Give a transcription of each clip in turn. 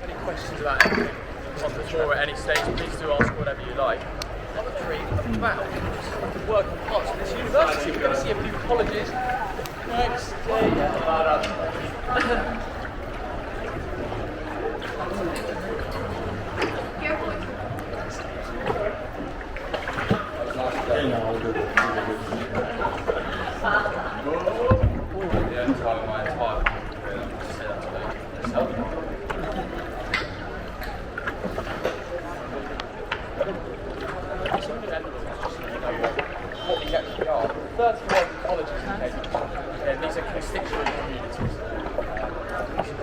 Any questions about anything on the tour at any stage, please do ask whatever you like. On the tree, about working parts of this university. We're going to see a few colleges next day. What these actually are. 31 colleges in Cambridge, and these are constituent communities.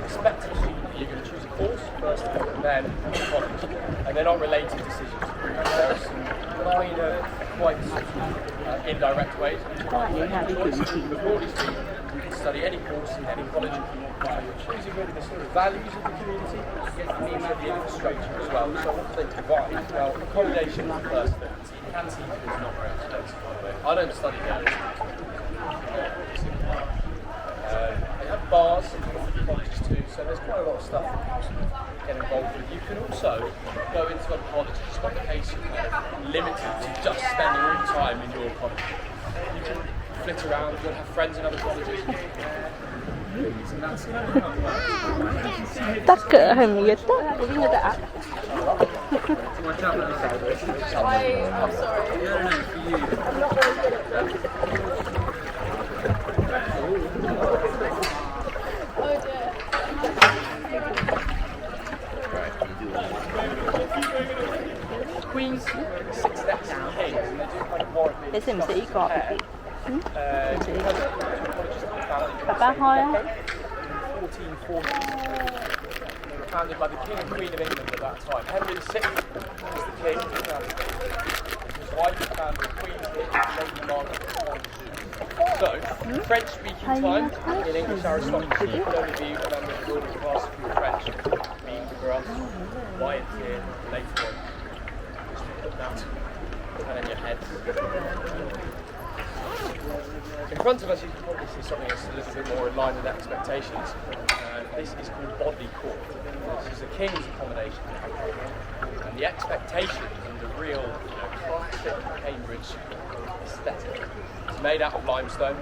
Expect a student that you're going to choose a course first, and then college, and they're not related decisions. There are some minor, quite indirect ways. Broadly speaking, you can study any course in any college if you want. You're choosing really the sort of values of the community, and also the infrastructure as well. So what do they provide? Well, accommodation is the first thing. Canteen is not very expensive, by the way. I don't study there. They have bars in colleges too, so there's quite a lot of stuff that you can get involved with. You can also go into a college. It's not the case you're kind of limited to just spending all your time in your college. You can flit around, you'll have friends in other colleges. Tắt cửa hình gì đó, cũng như đã. I'm sorry. Queens sits next to Kings, and they do kind of more of Để xem sĩ có cái Papa thôi á. 1440. Founded by the King and Queen of England at that time. Henry VI was the king. His wife founded Queen's Gate, Lady Margaret. So, French-speaking time in English aristocracy would only be a member of the ruling class who were French, being for us, Wyatt here later on. Just put that kind of in your head. In front of us, you can probably see something that's a little bit more in line with expectations. This is called Bodley Court. This is the King's accommodation. And the expectations and the real classic Cambridge aesthetic. It's made out of limestone.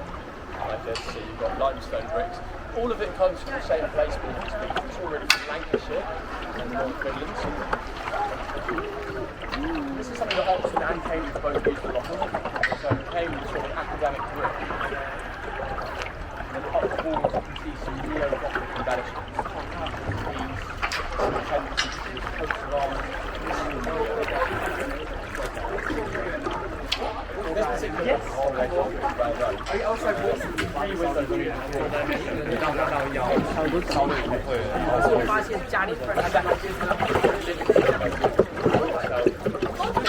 Like this, so you've got limestone bricks. All of it comes from the same place, but it's already from Lancashire and the North Midlands. This is something that Oxford and Cambridge both use a lot. So Cambridge sort of academic brick. And then up the walls you can see some neo-Gothic embellishments. Some appendices to the coats of arms. This particular accommodation is well done. I also bought some 3 windows on it. 我发现家里突然间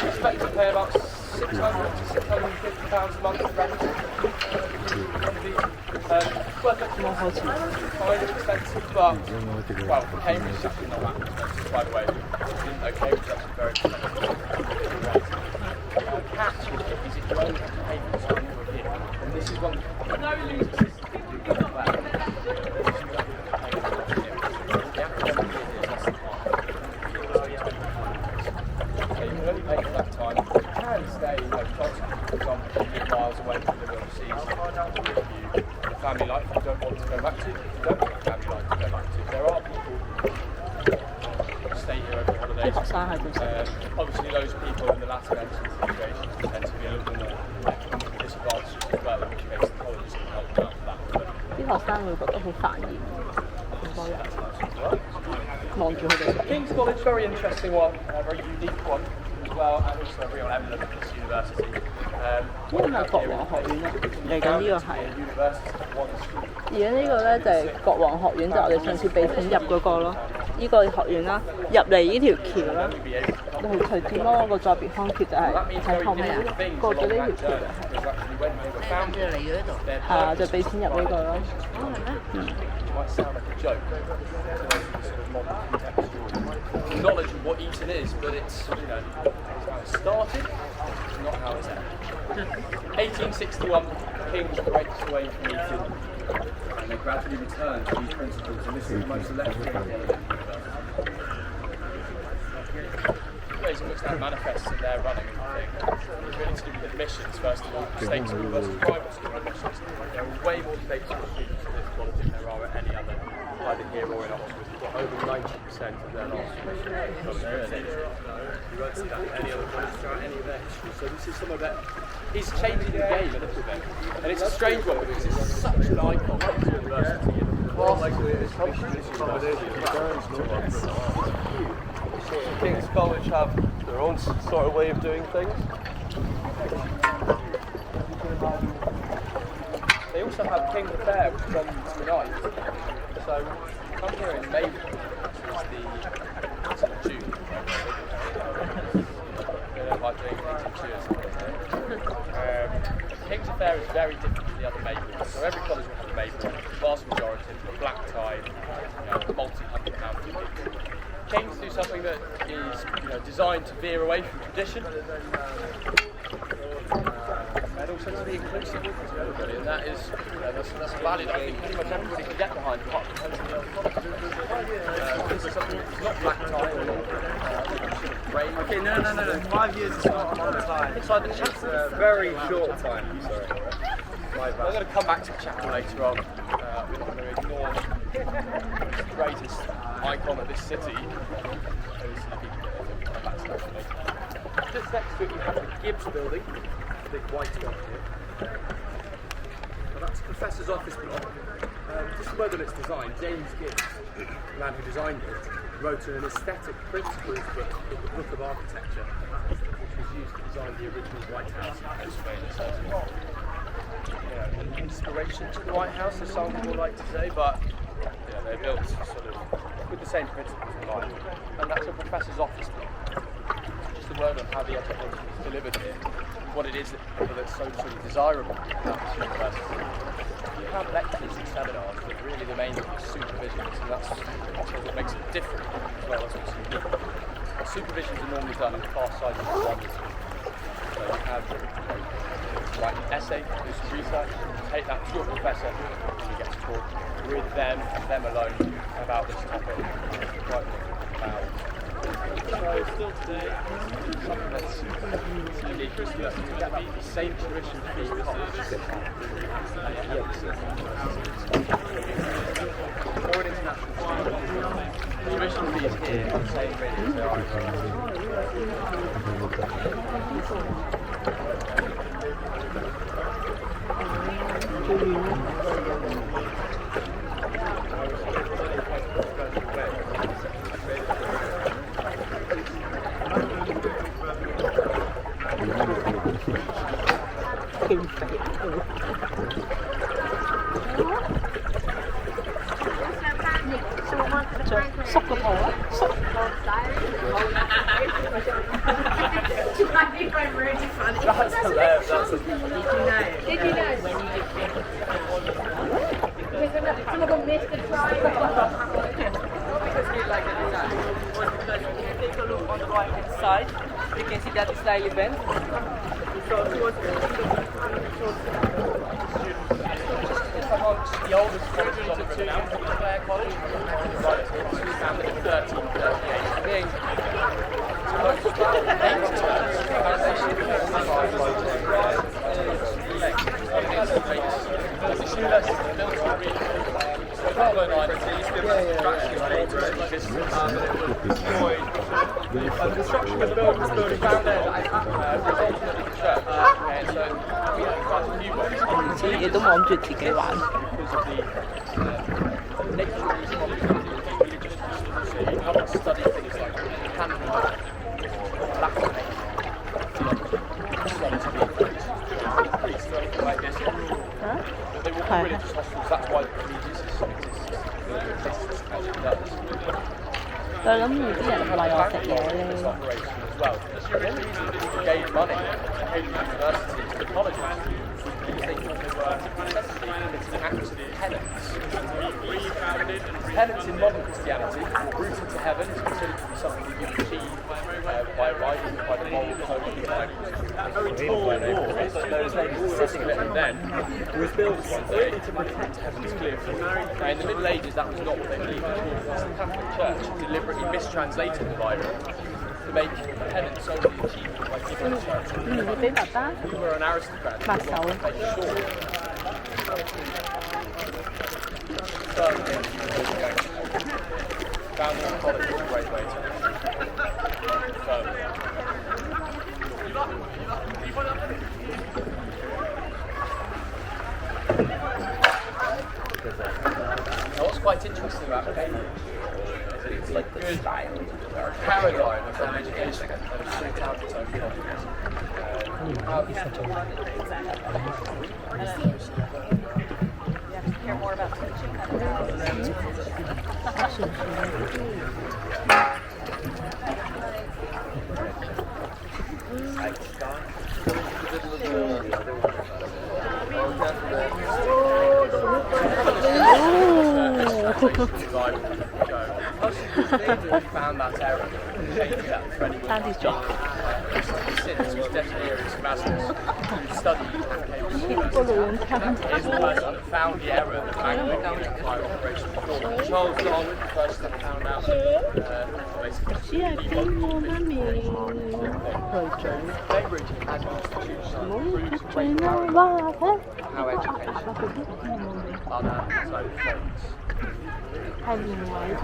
expect to pay about £600 to £650 a month rent. Worth it more kind of expensive, but well, Cambridge is actually not that expensive, by the way. Cambridge is actually very expensive. The catch is that you only have to pay for this one for a year, and this is one. No losers. Family life you don't want to go back to, you don't have a family life to go back to. There are people who stay here over holidays. Obviously those people in the latter end of the situation tend to be a little bit more disadvantaged as well, in which case the colleges can help them out for that. 啲學生會覺得好煩厭，望住佢哋。King's College, very interesting one, a very unique one as well, and also a real emblem of this university. 呢個係國王學院啊，嚟緊呢個係。而家呢個咧就係國王學院，就係我哋上次被請入嗰個咯。而呢個學院啦，入嚟呢條橋啦，你係隨便咯。個再別康橋就係喺後面過咗呢條橋就係。跟住嚟咗呢度。係啊，就俾錢入呢個咯。哦，係咩？ Might sound like a joke to those sort of modern contextual knowledge of what Eton is, but it's how it started, it's not how it's ended. 1861, Kings breaks away from Eton, and they gradually return to these principles, and this is the most electric ways in which that manifests in their running of the thing. It's really to do with admissions, first of all, state school versus private school admissions. There are way more state school students in this college than there are at any other, either here or in Oxford. We've got over 90% of their last admission from there. You won't see that in any other college throughout any of their history. So this is some of that. It's changing the game a little bit. And it's a strange one because it's such an icon of university. Well, King's College have their own sort of way of doing things. They also have King's Fair, which is on tonight. So come here in May, it's in June. They don't like doing things in June. King's Fair is very different to the other Maypools. So every college will have a Maypool, the vast majority, a black tie, multi-100-pound tickets. Kings do something that is designed to veer away from tradition and also to be inclusive to everybody, and that is that's valid. I think pretty much everybody can get behind apart from this is something that's not black tie or grey. Okay, no. 5 years is not a long time. It's like It's a very short time. Sorry. I'm going to come back to the chapel later on. We're not going to ignore the greatest icon of this city. Just next to it you have the Gibbs building, the big white one here. Now that's the Professor's office block. Just the way that it's designed, James Gibbs, the man who designed it, wrote an aesthetic principles book called the Book of Architecture, which was used to design the original White House in Pennsylvania. So an inspiration to the White House, as some people like to say, but they're built sort of with the same principles in mind. And that's a professor's office block. Just a word on how the education is delivered here, what it is that's so sort of desirable about this university. You have lectures and seminars, but really the main thing is supervisions, and that's what makes it different as well as what's unique. Supervisions are normally done in class sizes of 1 to 2. So you have write an essay, do some research, take that to your professor, and you get to talk with them and them alone about this topic. So still today, something that's unique is the same tuition fee costs for an international student. Tuition fees here are the same rate as they are縮個頭啊！縮。That's hilarious. That's Did you know when you did think some of them missed the try? Take a look on the right hand side. You can see that is slightly bent. It's amongst the oldest colleges on the river now, Clare College, right to 1338. Being the most this university is built to read Apollo 9 the construction of the building was built found there resulted in the church. And so we have quite a few ones. 自己都望住自己玩。 Because of the nature of these colleges, religious traditions, so you can't study things like canon, Latin, priests, or anything like this. But they were all religious hospitals, that's why the religious exists as it does. 就諗住啲人為我食嘢咧。 this operation as well. Gave money to Cambridge University to the colleges because they thought they were necessarily committing acts of penance. Penance in modern Christianity, route into heaven, is considered to be something that you achieve by arriving by the moral code of the Bible. There is a system of it, and then it was built to protect heaven's clear view. Now, in the Middle Ages, that was not what they believed at all, because the Catholic Church deliberately mistranslated the Bible to make penance only achievable by giving a church. 你俾爸爸 We were an aristocrat. Max We wanted to make sure. Magdalane College is a great way to Now, what's quite interesting about Cambridge is it's like the good paradigm of an education that is straight out its own colleges. Care more about teaching. Found that error, changed that for anyone. Andy's job. Since was definitely Erasmus, who studied at Cambridge University. He's the person that found the error that Magdalane College operation before. Charles Darwin, the person that found out basically Cambridge as an institution proves great power how education are its own faults. 係連位啫。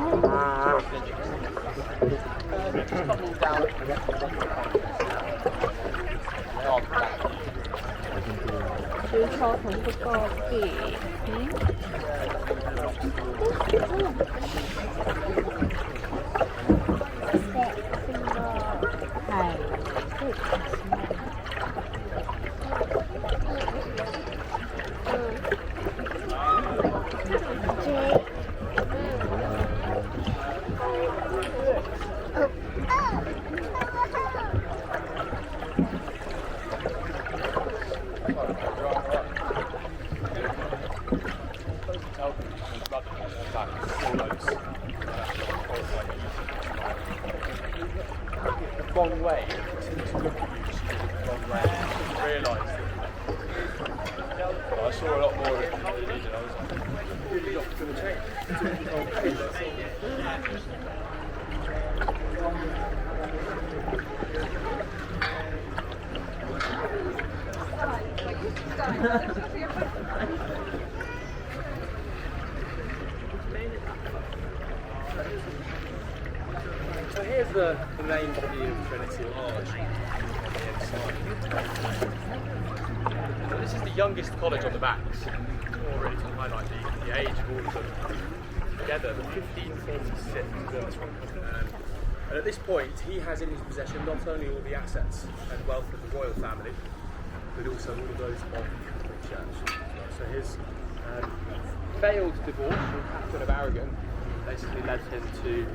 最初同嗰個嘅，wrong way, to look at you the wrong way, I realised that I saw a lot more of it than I did, and I was like, really not going to change. So here's the main view of Trinity College on the inside. So this is the youngest college on the backs, already to highlight the age of all of them together, the 1546 built. And at this point he has in his possession not only all the assets and wealth of the royal family, but also all of those of the Catholic Church. So his failed divorce from Catherine of Aragon basically led him to his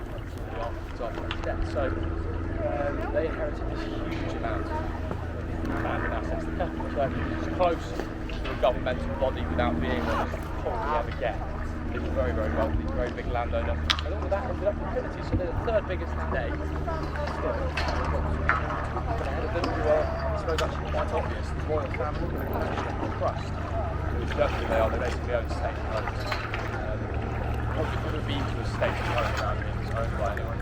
death. So they inherited this huge amount of land and assets. The Catholic Church is close to a governmental body without being one you probably ever get. It's a very, very wealthy, very big landowner. And all of that ended up in Trinity, so they're the third biggest today. Ahead of them, who are, I suppose, actually quite obvious, the royal family and the trust. Which don't think they are, they basically own state homes. Probably could have been to a state home without being owned by anyone.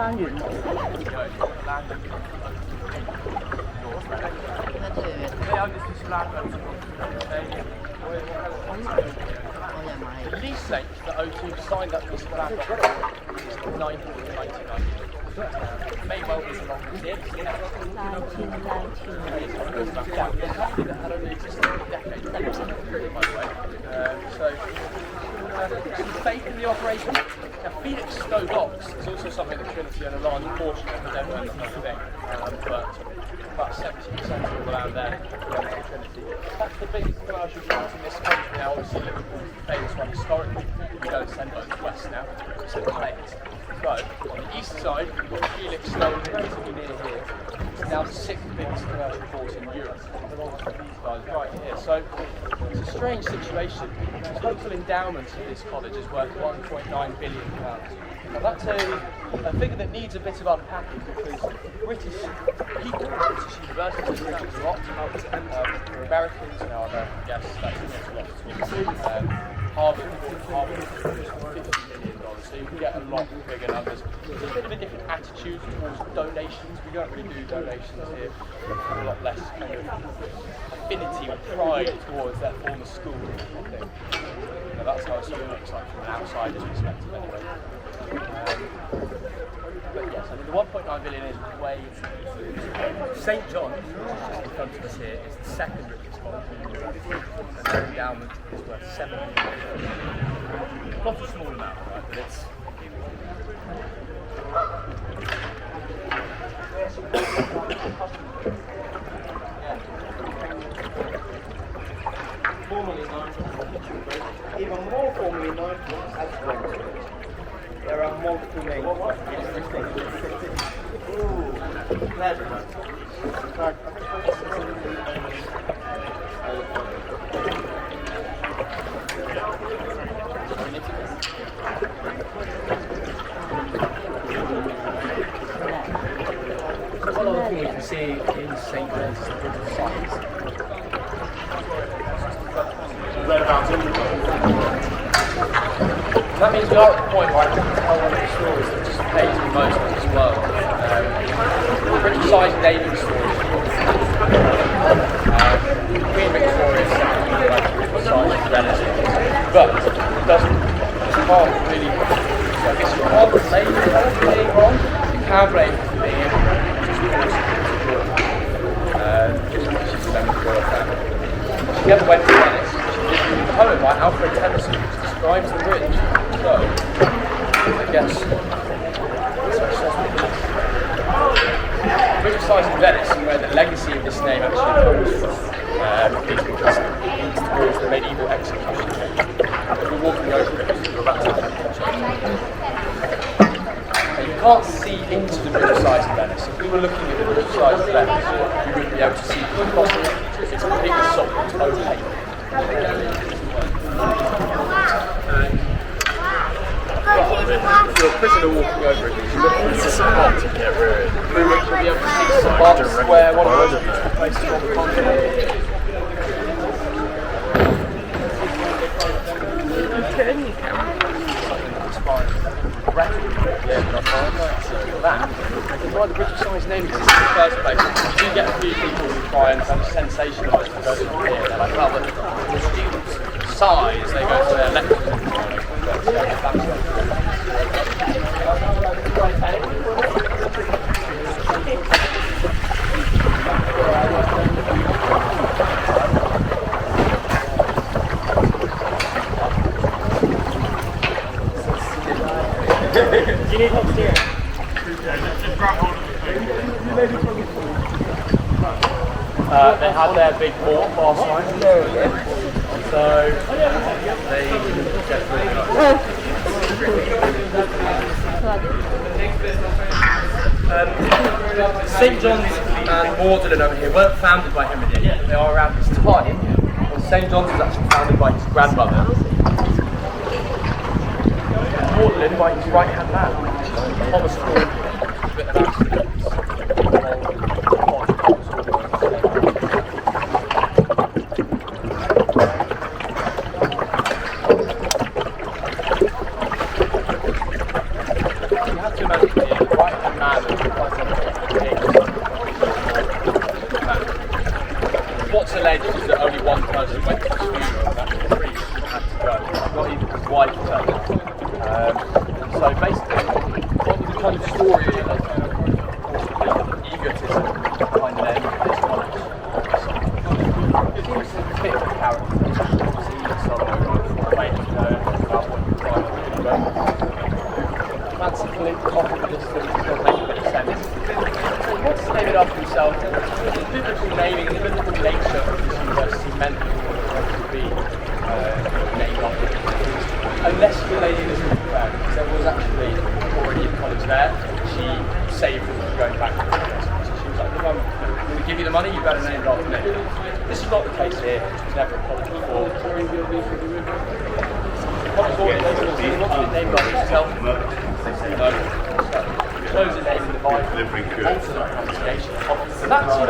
翻原路。The lease length that O2 signed up this land in 1999. May well be along the tip. That had only existed for decades, by the way. So, some faith in the operation. Now, Felix Stowe Docks is also something that Trinity own a large portion of, but they're not thing. But about 70% of the land there belongs to Trinity. That's the biggest commercial plant in this country now. Obviously, Liverpool's the famous one historically. We don't send boats west now, we send planes. So, on the east side, we've got Felix Stowe, relatively near here. It's now the 6th biggest commercial port in Europe. It belongs to these guys right here. So, it's a strange situation. The total endowment of this college is worth £1.9 billion. Now that's a figure that needs a bit of unpacking because British people, British universities, that was a lot. For Americans, now American guests, that's not a lot at all. Harvard is $50 million, so you can get a lot bigger numbers. There's a bit of a different attitude towards donations. We don't really do donations here. A lot less kind of affinity or pride towards their former school, I think. Now that's how it sort of looks like from an outsider's perspective anyway. But yes, I mean the 1.9 billion is way too. St John's, just in front of us here, is the second richest college in Europe, and their endowment is worth £7 million. Not a small amount, right? But it's. Formally known even more formally known as Brentford. There are multiple names. One other thing we can see in St John's is the Bridge of Sighs. That means we are at the point where I can tell one of the stories that just pays me most in this world. The Bridge of Sighs naming story. Queen Victoria's second like Bridge of Sighs is relative, but it doesn't. You can't really. So I guess you can't blame it for being wrong. You can blame it for being just because she's a member of the royal family. She never went to Venice. She did a poem by Alfred Tennyson which describes the bridge. So, I guess that's what it says with this. The Bridge of Sighs in Venice, where the legacy of this name actually comes from, is because it leads towards the medieval execution chamber. We're walking over it, we're about to you can't see into the Bridge of Sighs in Venice. If we were looking at the Bridge of Sighs in Venice, we wouldn't be able to see the bottom. It's completely solid, opaque. If you're a prisoner walking over it, you look at the spot to get ruined. Through which you'll be able to see St Martin's Square, one of those beautiful places on the continent. That's why the Bridge of Sighs name exists in the first place. You do get a few people who try and kind of sensationalise and go from here. They're like, well, the students' size, they go to their lectures. You need help steering. Just grab hold of the They had their big port last night, so they get really nice. St John's and Magdalane over here weren't founded by Henry VIII. They are around his time. And St John's was actually founded by his grandmother. Magdalane by his right-hand man, Thomas Thornton. A bit of accidents. What's alleged is that only one person went to the funeral, and that's the priest who had to go, not even his wife turned up. So basically, what was the kind of story itself, the biblical naming, the biblical nature of this university meant that it would be named after it. Unless the lady was prepared, because there was actually already a college there. She saved them from going back to the university. So she was like, if I'm going to give you the money, you better name it after me. This is not the case here. It's never a college before. The college board has been named after itself. They say no. Chose a name in the Bible, also the pronunciation. So that's, at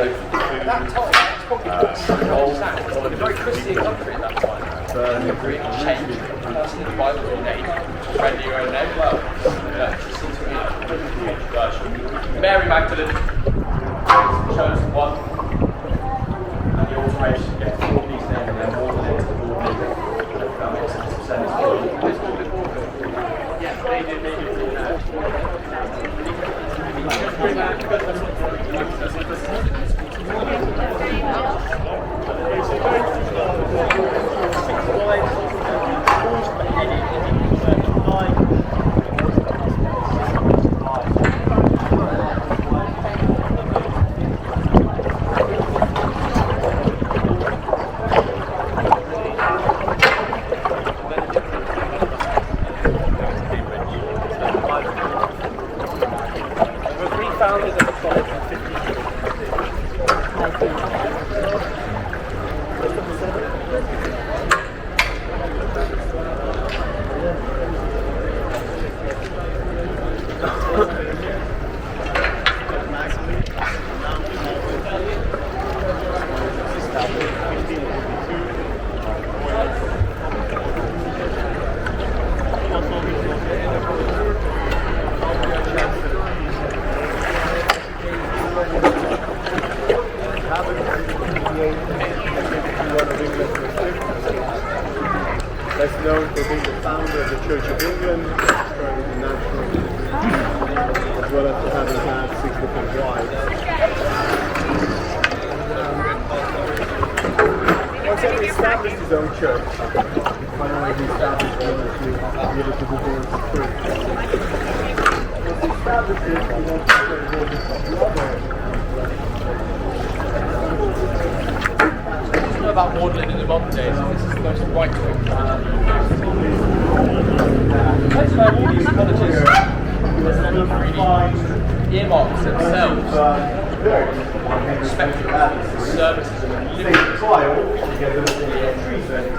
that time, it's probably not super old sound. It's a very Christian country at that time. It changed the person in the Bible to name, render your own name. Well, it seems to be a controversial. Mary Magdalene, chosen one, and the alteration gets all these names and then more than it. That makes sense. Yeah, they did maybe do that. Founded at the college in 15. Best known for being the founder of the Church of England, started the national, as well as for having had 6 different wives. Once he established his own church, finally he established one that he needed to be born to truth. Once he established it, he wanted to the other. about Magdalane in the modern days, this is the most right-wing college. Most of all these colleges really earmarks themselves spectrum services and limited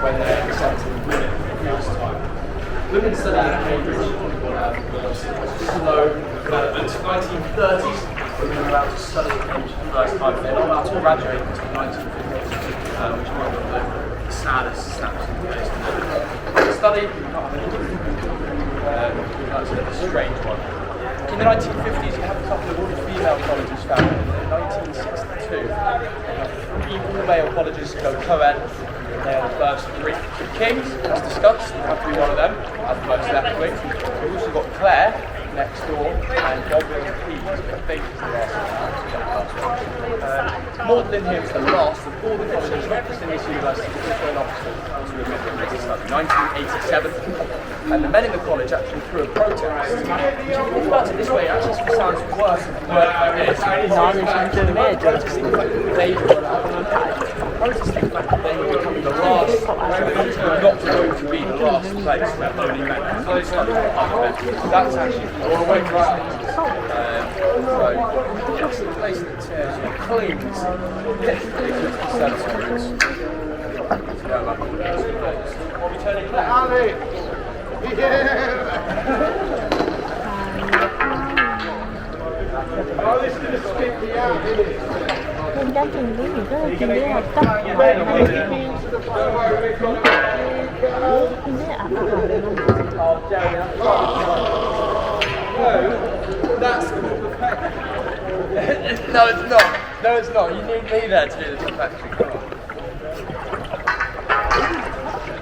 when they're accepting women for the first time. Women studying at Cambridge was slow development. 1930s, women were allowed to study at Cambridge for the first time. They're not allowed to graduate until 1950s. Which is one of the saddest snaps in the case. Study, that's a strange one. In the 1950s, you have a couple of female colleges founded. In 1962, 3 all-male colleges go co-ed. They are the first 3. King's, as discussed, have to be one of them, as the most left wing. We've also got Clare next door, and Magdalane I think is the last one. Magdalane here is the last of all the colleges, not just in this university, but also in Oxford, to admit them to study. 1987, and the men in the college actually threw a protest. Which, if you think about it this way, it actually sounds worse than the word like this. Protesting the fact that they were protesting the fact that they were becoming the last, not going to be the last place where only men can study other men. That's actually all away from us. So, yes, the place that cleans service Em đã từng với những cái kinh tế học tập kinh tế No, it's not. No, it's not. You need me there to do the factory. Come on.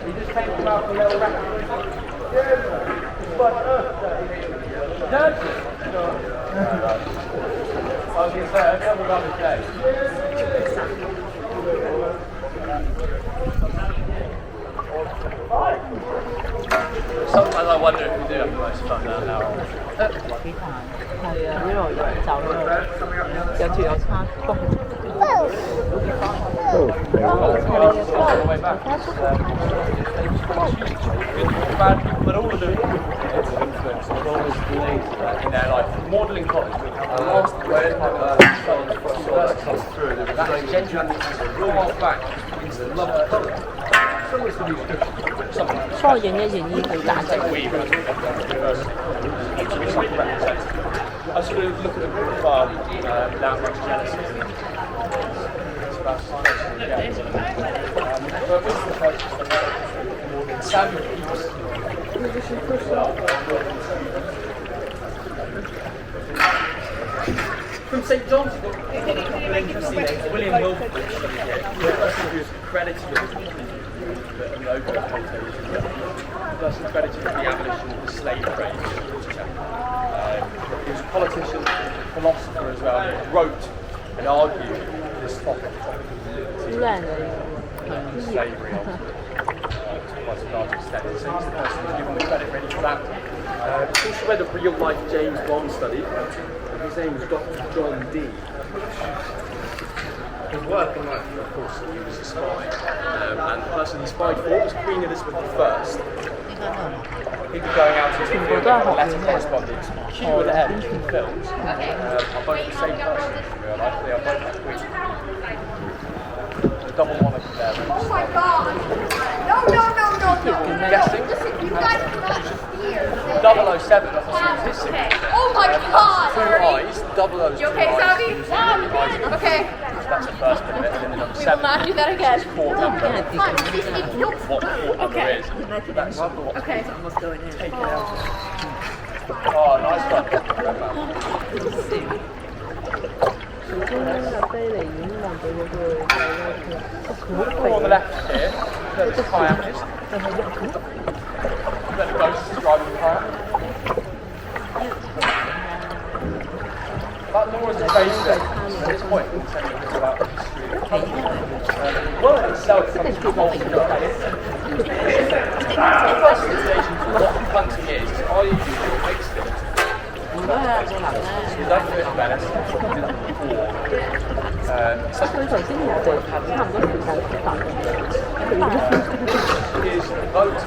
You just came from out the little racket. But no. I was going to say, I've never done a day. Sometimes I wonder if we do have the most fun down now. Thì ví dụ dạo rồi giờ 條有差距。 Oh, there you go. All the way back. But all of the influence of all those things in their life. Modelling college, we have the last word that's genuinely real old back into the love of colour. 幫我影一影呢個價值。 I was going to look at them from afar without much jealousy. It's about but with the purchase Samuel from St John's, you've got an interesting name, William Wilford. The person who is credited with an the person credited with the abolition of the slave trade. He was a politician, philosopher as well, and wrote and argued this topic of slavery to quite a large extent. So he's the person who's given the credit really for that. He also read a real-life James Bond study. His name was Dr. John Dee. His work in life, of course, he was a spy, and the person he spied for was Queen Elizabeth I. He'd be going out into the field with letter correspondence. Q and M in films are both the same person in real life. They are both the Queen. The double monarchy there. Oh my god! No. Guessing? Listen, you guys cannot hear. 007, that's his signature. Oh my god! Two eyes, 007. You okay, Savi? Okay. That's the first bit of it, and then the number We will 7. not do that again. Fourth number. Fine, What number is. That's Okay. take it out. Oh, nice one. On the left here, there's a kayakist. The ghost is driving the kayak. That law is a basic. At this point, it's about history of the country. The word itself comes from multi-colour. The first situation for what punting is are you using a big stick? So you don't do it in Venice, you do that before. So佢頭先我哋差唔多時間答嘅。 is the boat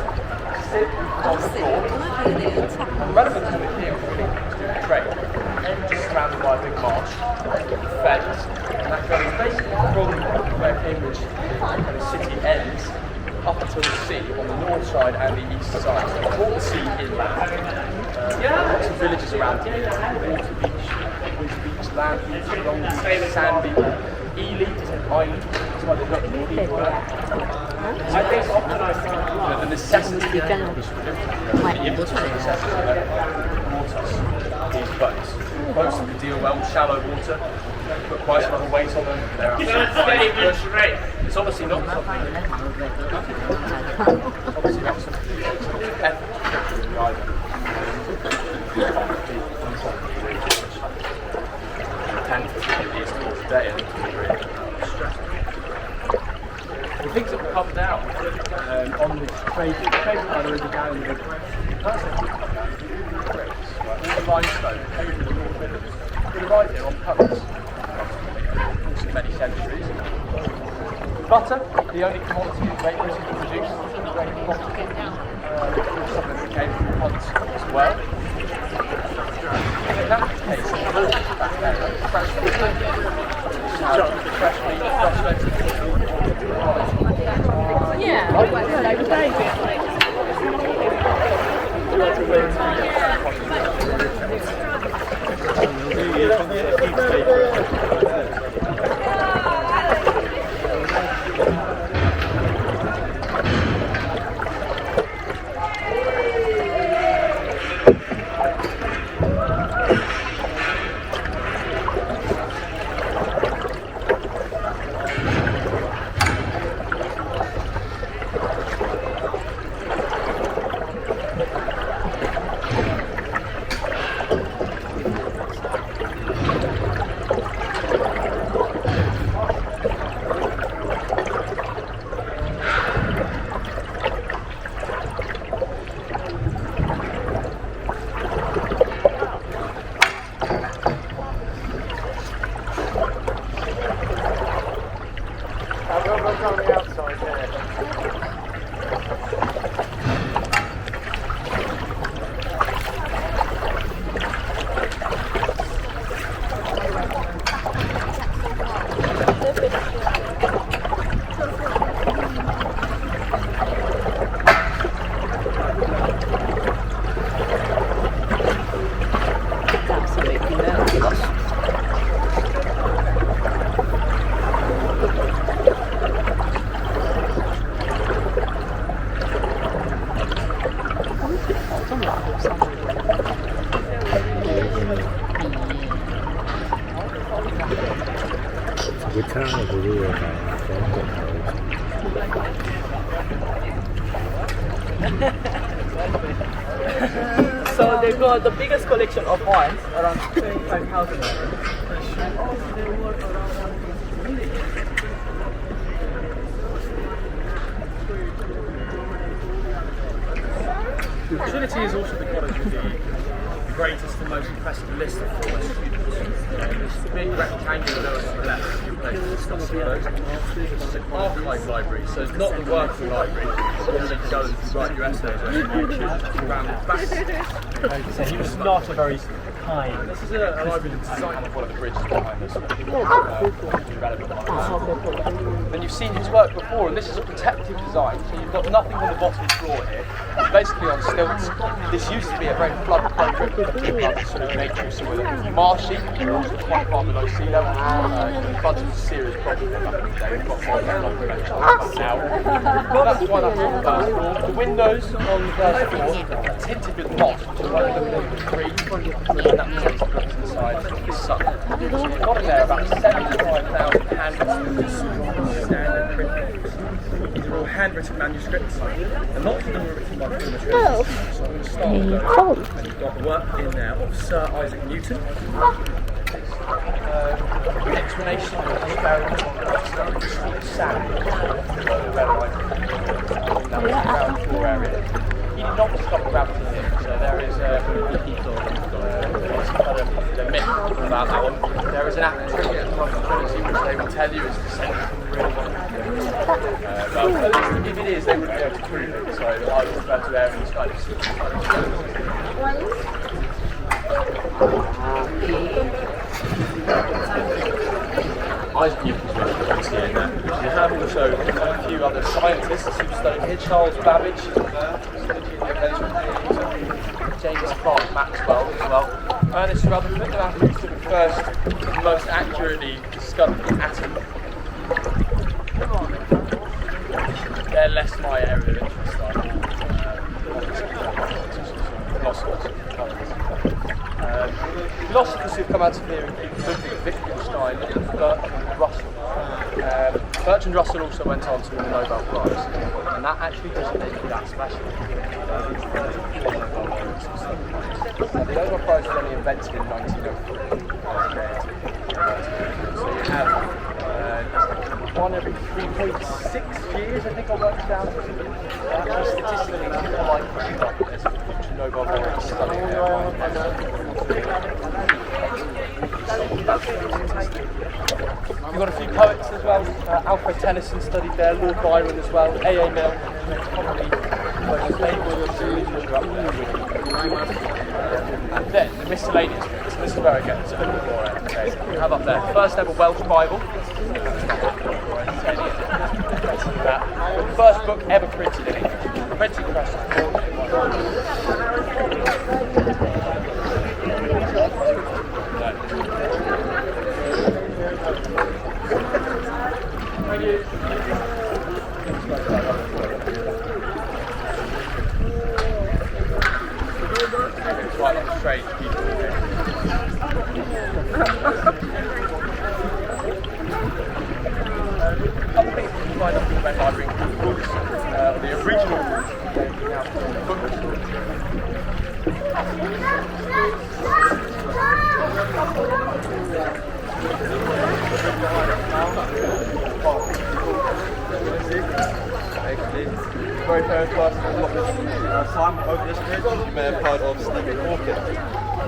sit on the floor. And relevant to the here would be to do the trade. Just surrounded by a big marsh, fence, and that goes basically from where Cambridge and the city ends up until the sea on the north side and the east side. So it's all the sea inland. Lots of villages around here. Water Beach, Winter Beach, Land Beach, Long Beach, Sand Beach, Ely, Island. That's why they've got the I think often I find the necessity of the these boats. Boats that can deal well with shallow water, put quite a lot of weight on them. It's obviously not something. Obviously not something effort either. The things that were covered out on the trade line already down in the all the limestone came from the North Midlands. It arrived here on pallets for many centuries. Butter, the only commodity that Great Britain produced, great commodity. Something that came from ponds as well. In that case, back there, fresh meat, fresh vegetables. Yeah, like crazy. Britannica really So they got the biggest collection of wines, around 25,000. Trinity is also the college with the greatest and most impressive list of former students. This big rectangular building on the left, you place some of those. This is an archive library, so it's not the working library. So you can go and write your essays or anything around the back. So he was not a very kind. This is a library that's designed of one of the bridges behind us. Then you've seen his work before, and this is a protective design, so you've got nothing on the bottom floor here. It's basically on stilts. This used to be a very flood-prone sort of nature, so it's marshy, and also quite far below sea level. Floods was a serious problem back in the day. We've got more flood prevention now. That's why that's on the first floor. The windows on the first floor are tinted with moss, which is like a little bit of green. That protects the bricks inside from the sun. So you've got in there about 75,000 handwritten standard print books. These are all handwritten manuscripts, and lots of them were written by former students. So I'm going to start with those. And you've got work in there of Sir Isaac Newton. Explanation of the experiment sand. Ground floor area. He did not discover gravity here, so there is a myth about that one. There is an activity at Trinity which they will tell you is descended from the real one. Well, at least if it is, they wouldn't be able to prove it, so I would refer to there in this kind Isaac Newton's work you can see in there. You have also a few other scientists who've studied here. Charles Babbage, James Clerk Maxwell as well. Ernest Rutherford, who's the first, most accurately discovered the atom. They're less my area of interest, philosophers who've come out of here include Wittgenstein and Bertrand Russell. Bertrand Russell also went on to win the Nobel Prize, and that actually doesn't make you that special. The Nobel Prize was only invented in 1903. So you have one every 3.6 years, I think I worked down. Statistically, people like you, there's a future Nobel Prize studying You've got a few poets as well. Alfred Tennyson studied there, Lord Byron as well, A.A. Milne, probably most and then the miscellaneous bits. This is where I get into a little bit more. Okay, so you have up there first ever Welsh Bible. The first book ever printed in English. Printing press. It's quite like strange people. Other things that you find up in the Red Library include books, the original books. Very famous person time over this bridge. You may have heard of Stephen Hawking.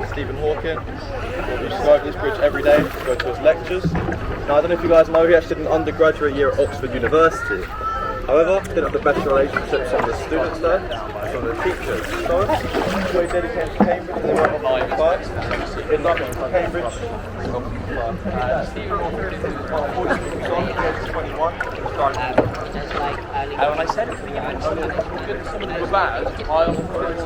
Stephen Hawking used to go over this bridge every day to go to his lectures. Now I don't know if you guys know, he actually did an undergraduate year at Oxford University. However, he didn't have the best relationships with the students there, some of the teachers. So he dedicated to Cambridge and they went on to class. In London, Cambridge. Stephen Hawking was 21. And when I said it, some of them were bad. I often put it as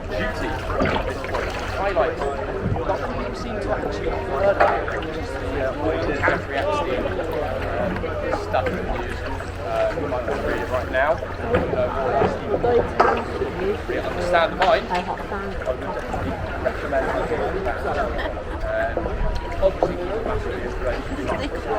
duty at this point. Highlight nothing you seem to actually have heard about. Just the Catherine stuff that we use. You might not read it right now. Really understand the mind. I would definitely recommend looking at that. Obviously, massively inspirational.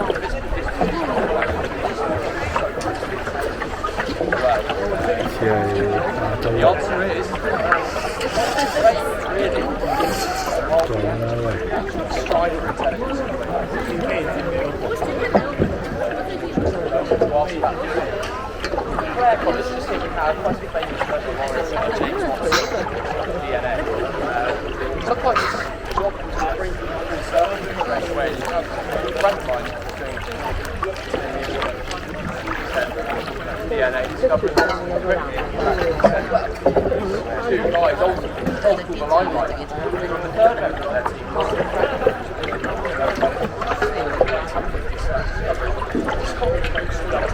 Clare College, just so you have quite a famous person, James Watson, DNA. Sometimes it's job to bring people through service straight away. You have a friend of mine doing DNA discovery two guys all the limelight. The third member of their team was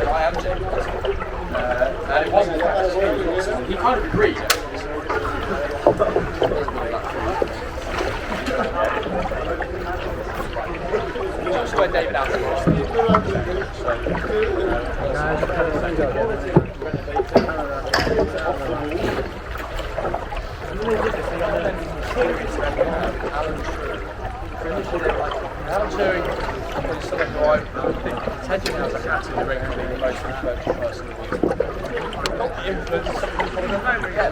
I am James Watson. And it wasn't he kind of agreed. He's also where David Allen was. Alan Turing is someone who I think potentially has a hat in the ring for being the most influential person in the world. Not the influence, some people don't know yet.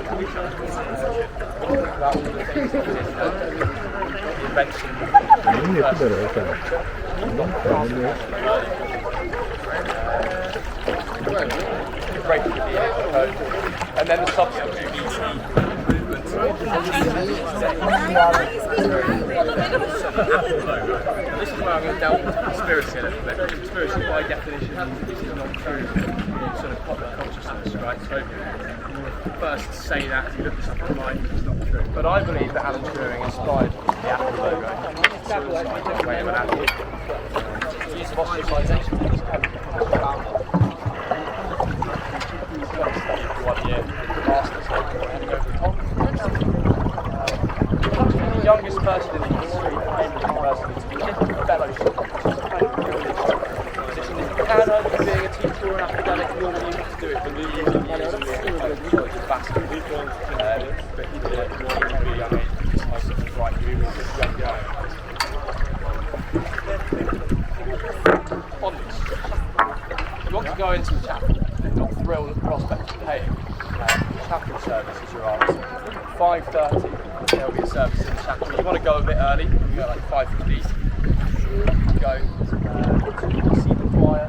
About all the things that he did, the invention. Break the DNA code. And then the subsequent movement. This is where I'm going to delve into conspiracy a little bit. Conspiracy, by definition, is not true sort of popular consciousness, right? So, first to say that, if you look this up online, it's not true. But I believe that Alan Turing inspired the Apple logo. Suicide, way of an apple. The use of ostracization for this company. He's got to study for 1 year, did the master's, and go for Tom. The youngest person in the history of any university to be given a fellowship, which is a kind of privileged position. If you can earn from being a teacher or an academic, you're able to do it for the years and years and years. It's fascinating. But he did it at a really young age. I was right, he was just young guy. On this, if you want to go into the chapel and not thrilled at the prospect of paying, chapel service is your answer. 5:30. There'll be a service in the chapel. You want to go a bit early, you go like 5:15. Go, see the choir.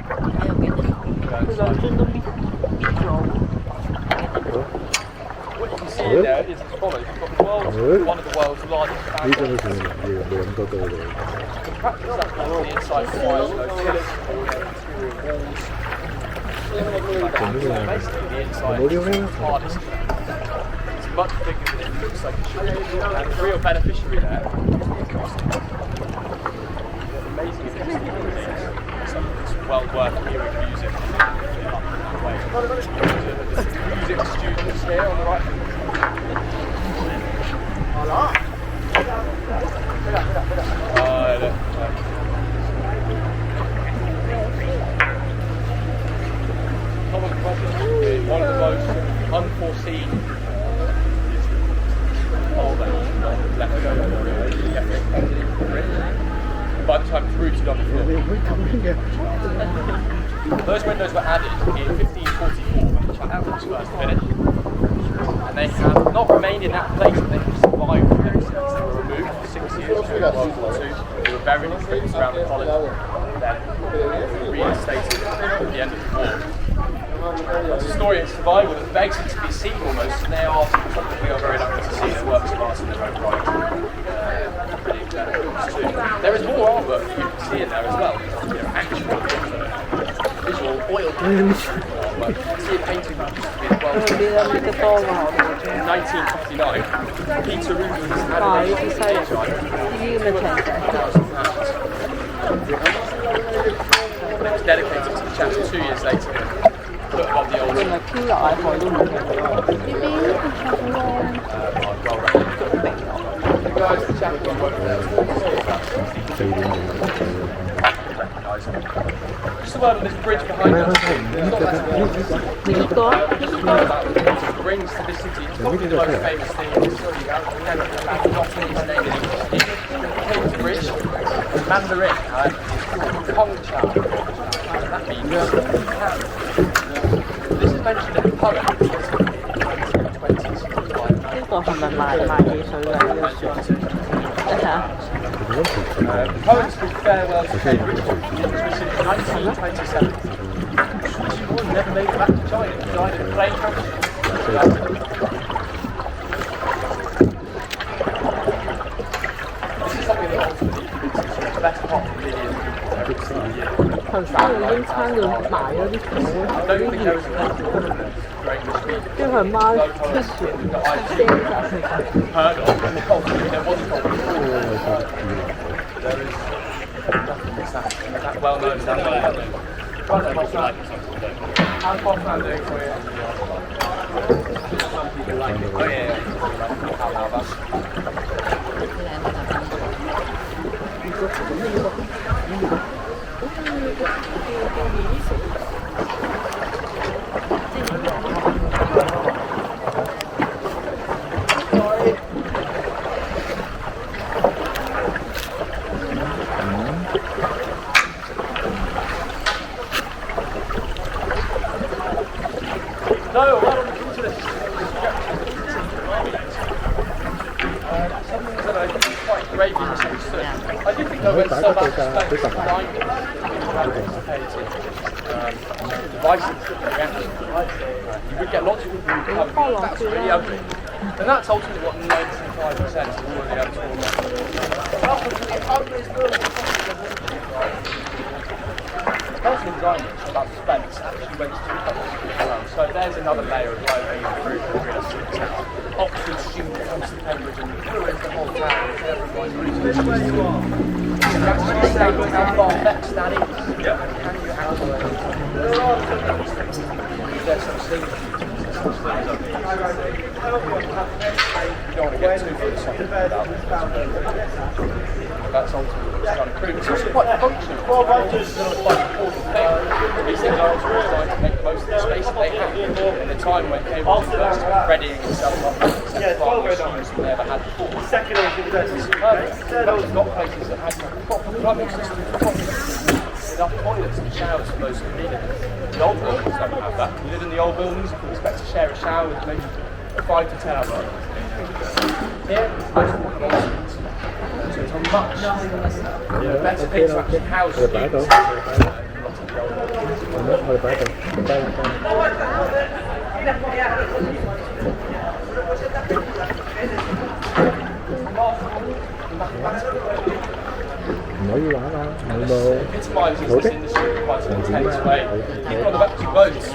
What you can see in there is as follows. You've got the one of the world's largest bands. You can practice that on the inside choir, so pillars, basically the inside is the hardest. Much bigger than it looks like it should be. And the real beneficiary there is amazing some of it's well worth hearing music in that way. Music students here on the right. Common problem is one of the most unforeseen. By the time it's rooted on the floor. Those windows were added in 1544 when the chapel was first finished. And they have not remained in that place, but they have survived ever since. They were removed for 6 years during World War II. They were buried in crypts around the college. Then reinstated at the end of the war. It's a story of survival that begs them to be seen almost, and they are something we are very lucky to see the works of art in their own right. There is more artwork that you can see in there as well. Actual visual oil paintings. See a painting that used to be in the world. In 1959, Peter Rubens had a £250,000 it was dedicated to the chapel 2 years later. Put above the altar. Guys, the chapel just a word on this bridge behind us. It brings to this city. It's probably the most famous thing in history. The bridge, Mandarin, is called Kong Chow. That means this is mentioned in the poem in the 1920s. Poems called Farewell to Cambridge, which was written in 1927. She never made it back to China. She died in 已經撐到埋咗啲橋， I don't think there is a great machine 跟住佢媽出船 that I've 聲曬。 heard of. There wasn't one before. There is nothing that well known. That well known. How's Bossman doing for you? Some people like it. Oh yeah. How about? No, well, something that I think is quite gravely misunderstood. I do think though when so much space behind it, anticipated devices reaction. You would get lots of people who come, that's really ugly. And that's ultimately what 95% of all of the personal design about space actually went to so there's another layer of low-hanging fruit that really sticks out. Oxford student comes to Cambridge and ruins the whole town. Everyone's you can actually say how far-fetched that is. Yep. Can you handle it? There's some things you don't want to get too philosophical about it. That's ultimately what's trying to prove. It's also quite functional. It's quite an important thing. These things are designed to make the most of the space that they have. In the time when Cambridge University was readying itself up to accept far more students than they ever had before. This is perfect. We've got places that had proper plumbing systems, enough toilets and showers for those who needed it. The old buildings don't have that. You live in the old buildings, you can expect to share a shower with maybe 5 to 10 others. Here, most of them are en suite. So it's a much better thing to actually house students. Epitomises this industry in quite an intense way. People have actually boats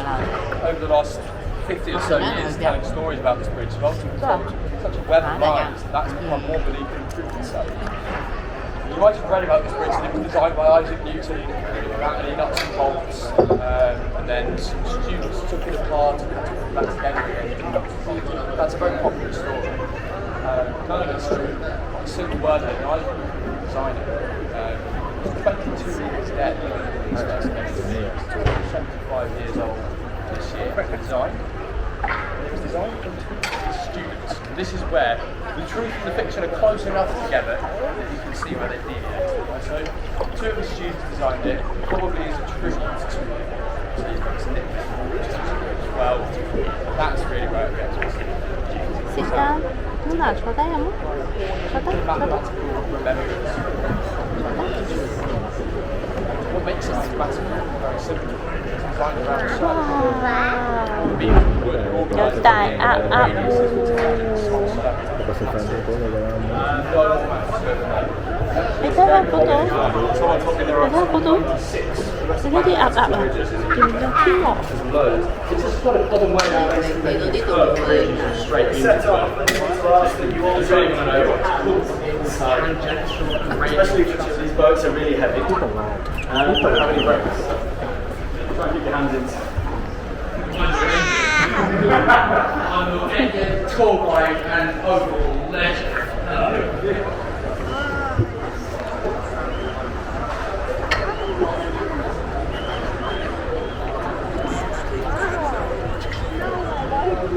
over the last 50 or so years telling stories about this bridge. Well, such a web of lines that's become more believed in truth itself. You might have read about this bridge and it was designed by Isaac Newton, without any nuts and bolts, and then some students took it apart and had to put it back together again. That's a very popular story. None of it's true. A simple word that Isaac Newton designed it. 22 years dead when these first came. 75 years old this year. Design. It was designed for students. And this is where the truth and the fiction are close enough together that you can see where they deviate. So, 2 of the students designed it, probably as a tribute to his nickname, which is well, that's really where it gets us. Sit down. 누나 저다요? Mathematical remembrance. What makes it mathematical? Very simple. It's designed around circles. Being wood or organised你睇下嗰度，你睇下嗰度，你睇啲鴨鴨啊，見唔見到天鵝？ It's just got a common way of straight into it. Especially if these boats are really heavy. Don't have any brakes. Try and keep your hands in. Tour guide and overall leisure.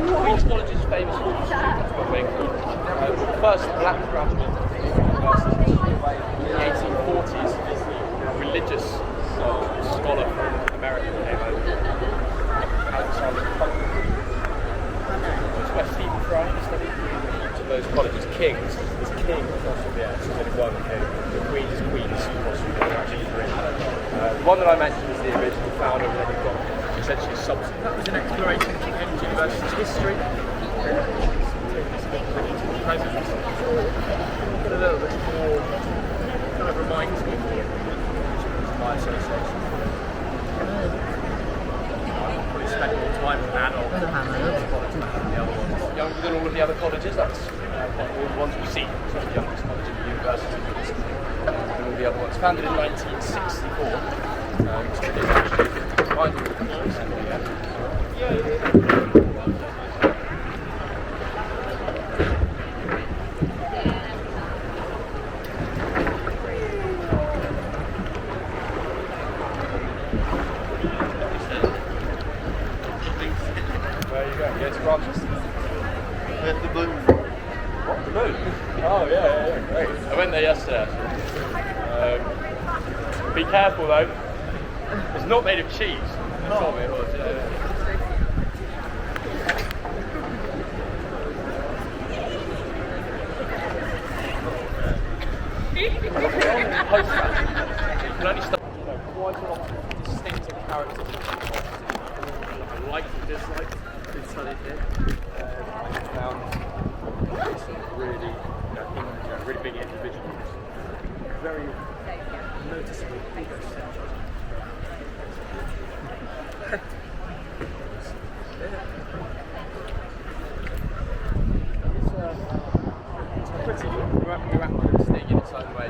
Trinity College is famous for its students being the first black graduate of the university in the 1840s. A religious scholar from America came over. Alexander Punting. It's where Stephen Fry studied. Each of those colleges, kings, is king across the there's only one king. The queen is queens across the actually three. The one that I mentioned is the original founder, and then you've got essentially a subset. That was an exploration of Cambridge University's history. Get a little bit more, kind of reminds me of my association. of the other colleges. That's all the ones we see. So the youngest college in the university. And all the other ones. Founded in 1964. It's actually finding the course. Where are you going? Yeah, it's Rochester. At the moon. What? The moon? Oh, yeah, great. I went there yesterday, actually. Be careful, though. It's not made of cheese. They told me it was, Post-fashion. You can only start quite a lot of distinctive characters. I like and dislike been studied here. I found some really, really big individuals. Very noticeable figures. It's pretty miraculous thing in its own way.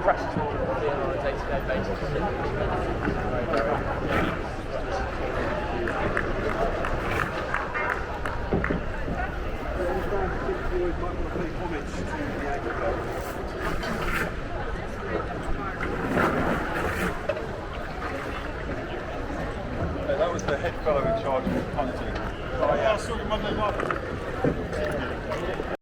Practice all here on a day-to-day basis. That was the head fellow in charge of punting. I saw him on the